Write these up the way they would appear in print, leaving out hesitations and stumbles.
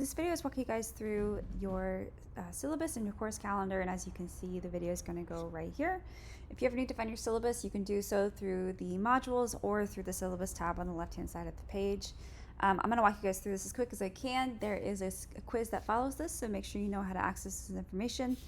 This video is walking you guys through your syllabus and your course calendar, and as you can see, the video is going to go right here. If you ever need to find your syllabus, you can do so through the modules or through the syllabus tab on the left-hand side of the page. I'm going to walk you guys through this as quick as I can. There is a quiz that follows this, so make sure you know how to access this information.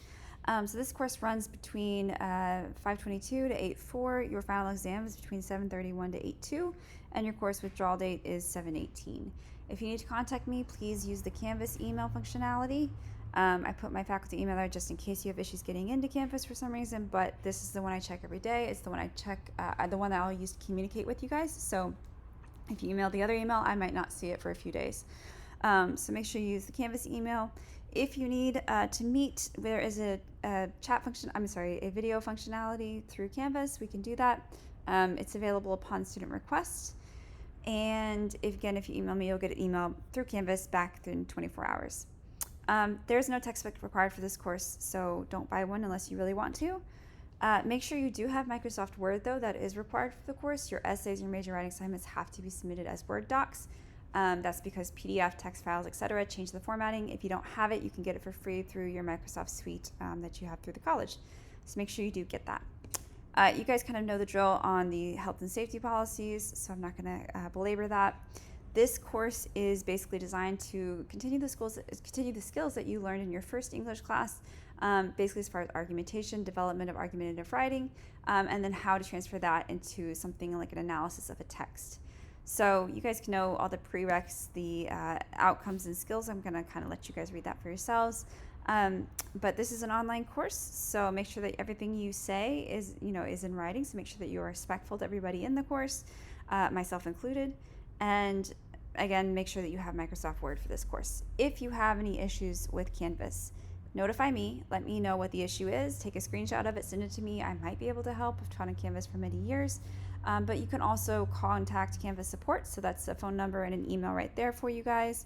So this course runs between 5:22 to 8:04. Your final exam is between 7:31 to 8:02, and your course withdrawal date is 7:18. If you need to contact me, please use the Canvas email functionality. I put my faculty email there just in case you have issues getting into Canvas for some reason, but this is the one I check every day. It's the one I check, the one that I'll use to communicate with you guys. So if you email the other email, I might not see it for a few days. So make sure you use the Canvas email. If you need to meet, there is a video functionality through Canvas. We can do that. It's available upon student request. And if you email me, you'll get an email through Canvas back within 24 hours. There's no textbook required for this course, so don't buy one unless you really want to. Make sure you do have Microsoft Word, though. That is required for the course. Your essays, your major writing assignments have to be submitted as Word docs. That's because PDF, text files, etc. change the formatting. If you don't have it, you can get it for free through your Microsoft Suite that you have through the college. So make sure you do get that. You guys kind of know the drill on the health and safety policies, so I'm not going to belabor that. This course is basically designed to continue the skills that you learned in your first English class, basically as far as argumentation, development of argumentative writing, and then how to transfer that into something like an analysis of a text. So you guys can know all the prereqs, the outcomes and skills. I'm going to kind of let you guys read that for yourselves. But this is an online course, so make sure that everything you say is in writing. So make sure that you are respectful to everybody in the course, myself included. And again, make sure that you have Microsoft Word for this course. If you have any issues with Canvas, notify me. Let me know what the issue is. Take a screenshot of it, send it to me. I might be able to help. I've taught on Canvas for many years. But you can also contact Canvas support. So that's a phone number and an email right there for you guys.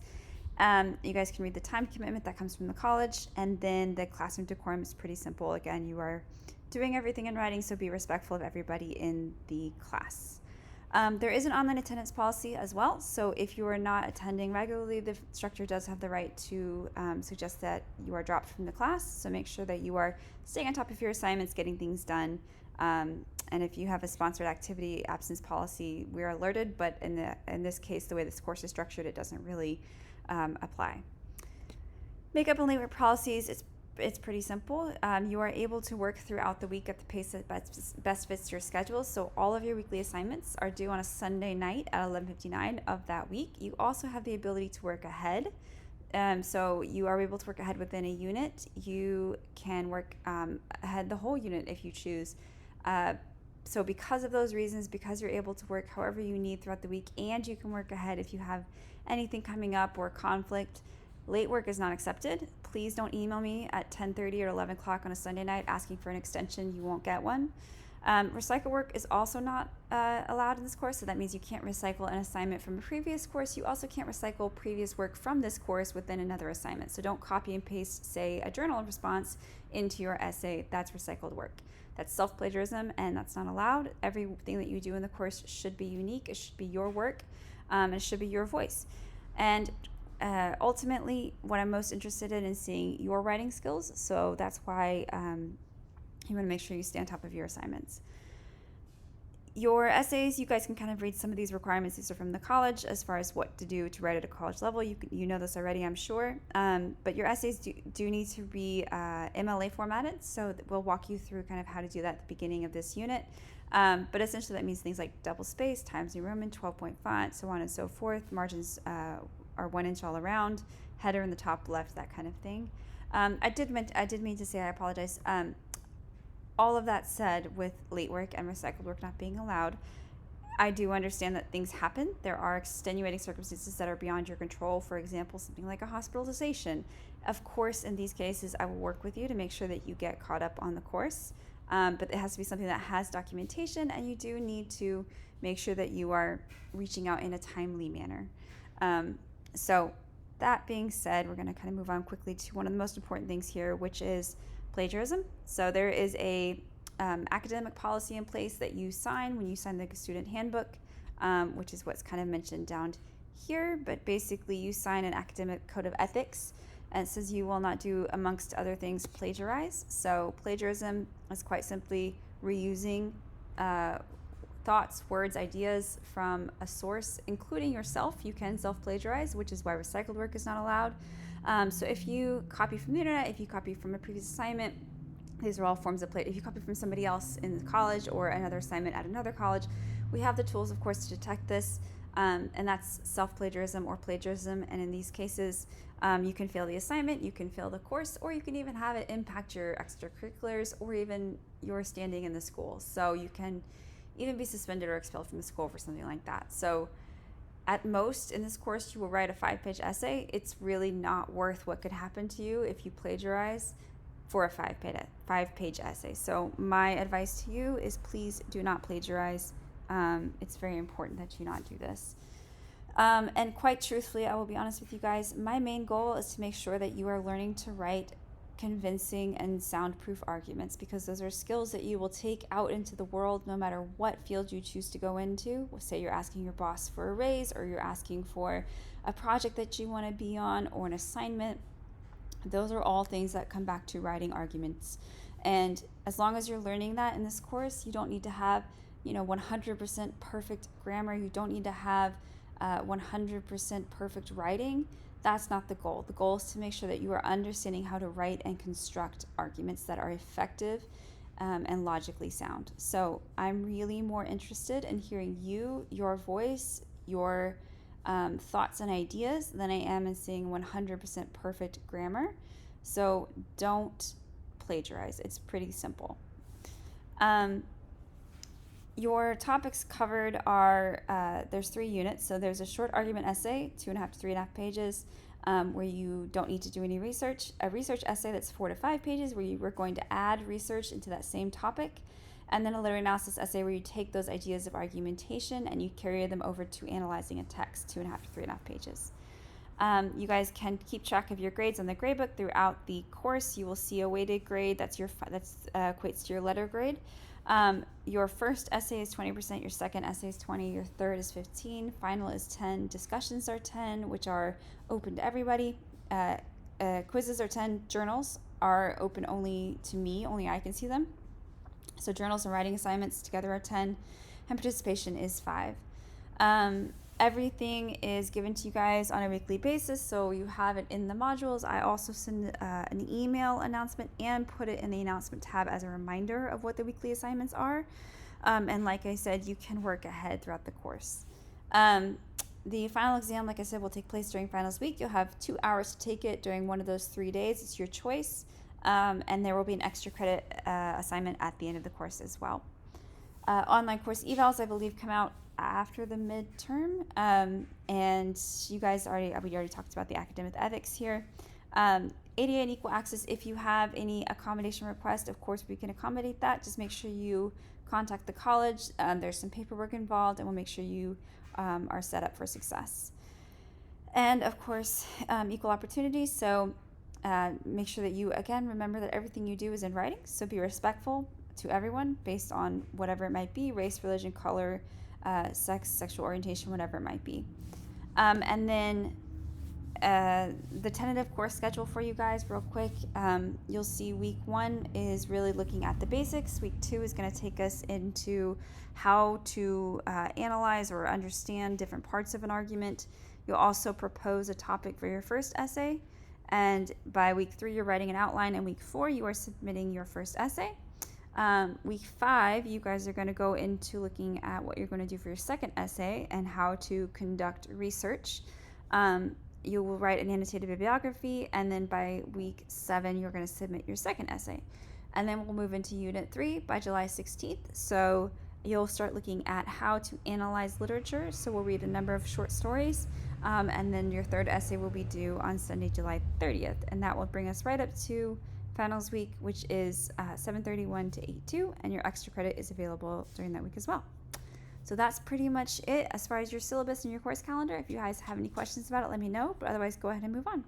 You guys can read the time commitment that comes from the college, and then the classroom decorum is pretty simple. Again, you are doing everything in writing, so be respectful of everybody in the class. There is an online attendance policy as well, so if you are not attending regularly, the instructor does have the right to suggest that you are dropped from the class, so make sure that you are staying on top of your assignments, getting things done. And if you have a sponsored activity absence policy, we are alerted, but in this case, the way this course is structured, it doesn't really apply. Makeup and late work policies, it's pretty simple. You are able to work throughout the week at the pace that best fits your schedule. So all of your weekly assignments are due on a Sunday night at 11:59 of that week. You also have the ability to work ahead. So you are able to work ahead within a unit. You can work ahead the whole unit if you choose. So because of those reasons, because you're able to work however you need throughout the week, and you can work ahead if you have anything coming up or conflict, late work is not accepted. Please don't email me at 10:30 or 11 o'clock on a Sunday night asking for an extension. You won't get one. Recycle work is also not allowed in this course, so that means you can't recycle an assignment from a previous course. You also can't recycle previous work from this course within another assignment. So don't copy and paste, say, a journal response into your essay. That's recycled work. That's self-plagiarism, and that's not allowed. Everything that you do in the course should be unique. It should be your work, and it should be your voice. And ultimately, what I'm most interested in is seeing your writing skills, so that's why you want to make sure you stay on top of your assignments. Your essays, you guys can kind of read some of these requirements. These are from the college as far as what to do to write at a college level. You know this already, I'm sure. But your essays do need to be MLA formatted, so we'll walk you through kind of how to do that at the beginning of this unit. But essentially that means things like double space, Times New Roman, 12-point font, so on and so forth. Margins are 1 inch all around, header in the top left, that kind of thing. I did mean to say, I apologize. All of that said, with late work and recycled work not being allowed, I do understand that things happen. There are extenuating circumstances that are beyond your control. For example, something like a hospitalization. Of course, in these cases, I will work with you to make sure that you get caught up on the course. But it has to be something that has documentation, and you do need to make sure that you are reaching out in a timely manner. So that being said, we're going to kind of move on quickly to one of the most important things here, which is plagiarism. So there is a academic policy in place that you sign when you sign the student handbook, which is what's kind of mentioned down here, but basically you sign an academic code of ethics, and it says you will not do, amongst other things, plagiarize. So plagiarism is quite simply reusing thoughts, words, ideas from a source, including yourself. You can self-plagiarize, which is why recycled work is not allowed. So if you copy from the internet, if you copy from a previous assignment, these are all forms of if you copy from somebody else in college or another assignment at another college, we have the tools, of course, to detect this, and that's self-plagiarism or plagiarism. And in these cases, you can fail the assignment, you can fail the course, or you can even have it impact your extracurriculars or even your standing in the school. So you can even be suspended or expelled from the school for something like that. So at most in this course, you will write a 5-page essay. It's really not worth what could happen to you if you plagiarize for a 5-page essay. So my advice to you is please do not plagiarize. It's very important that you not do this. And quite truthfully, I will be honest with you guys, my main goal is to make sure that you are learning to write convincing and soundproof arguments, because those are skills that you will take out into the world no matter what field you choose to go into. Say you're asking your boss for a raise, or you're asking for a project that you want to be on, or an assignment. Those are all things that come back to writing arguments. And as long as you're learning that in this course, you don't need to have 100% perfect grammar. You don't need to have 100% perfect writing. That's not the goal. The goal is to make sure that you are understanding how to write and construct arguments that are effective and logically sound. So I'm really more interested in hearing your voice, your thoughts and ideas than I am in seeing 100% perfect grammar. So don't plagiarize. It's pretty simple. Your topics covered are, there's 3 units. So there's a short argument essay, 2.5 to 3.5 pages, where you don't need to do any research. A research essay that's 4 to 5 pages, where you were going to add research into that same topic. And then a literary analysis essay where you take those ideas of argumentation and you carry them over to analyzing a text, 2.5 to 3.5 pages. You guys can keep track of your grades on the gradebook throughout the course. You will see a weighted grade that's equates to your letter grade. Your first essay is 20%, your second essay is 20%, your third is 15%, final is 10%, discussions are 10%, which are open to everybody, quizzes are 10%, journals are open only to me, only I can see them. So journals and writing assignments together are 10%, and participation is 5%. Everything is given to you guys on a weekly basis, so you have it in the modules. I also send an email announcement and put it in the announcement tab as a reminder of what the weekly assignments are. And like I said, you can work ahead throughout the course. The final exam, like I said, will take place during finals week. You'll have 2 hours to take it during one of those 3 days. It's your choice. And there will be an extra credit assignment at the end of the course as well. Online course evals, I believe, come out after the midterm, and you guys we already talked about the academic ethics here. ADA and equal access, if you have any accommodation request, of course we can accommodate that. Just make sure you contact the college. There's some paperwork involved, and we'll make sure you are set up for success. And of course, equal opportunity. So make sure that you, again, remember that everything you do is in writing, so be respectful to everyone based on whatever it might be, race, religion, color, sex, sexual orientation, whatever it might be. And then the tentative course schedule for you guys, real quick. You'll see week 1 is really looking at the basics. Week 2 is going to take us into how to analyze or understand different parts of an argument. You'll also propose a topic for your first essay. And by week 3, you're writing an outline. And week 4, you are submitting your first essay. Week 5, you guys are going to go into looking at what you're going to do for your second essay and how to conduct research. You will write an annotated bibliography, and then by week 7, you're going to submit your second essay. And then we'll move into Unit 3 by July 16th. So you'll start looking at how to analyze literature. So we'll read a number of short stories, and then your third essay will be due on Sunday, July 30th. And that will bring us right up to finals week, which is 7:31 to 8:02, and your extra credit is available during that week as well. So that's pretty much it as far as your syllabus and your course calendar. If you guys have any questions about it, let me know, but otherwise go ahead and move on.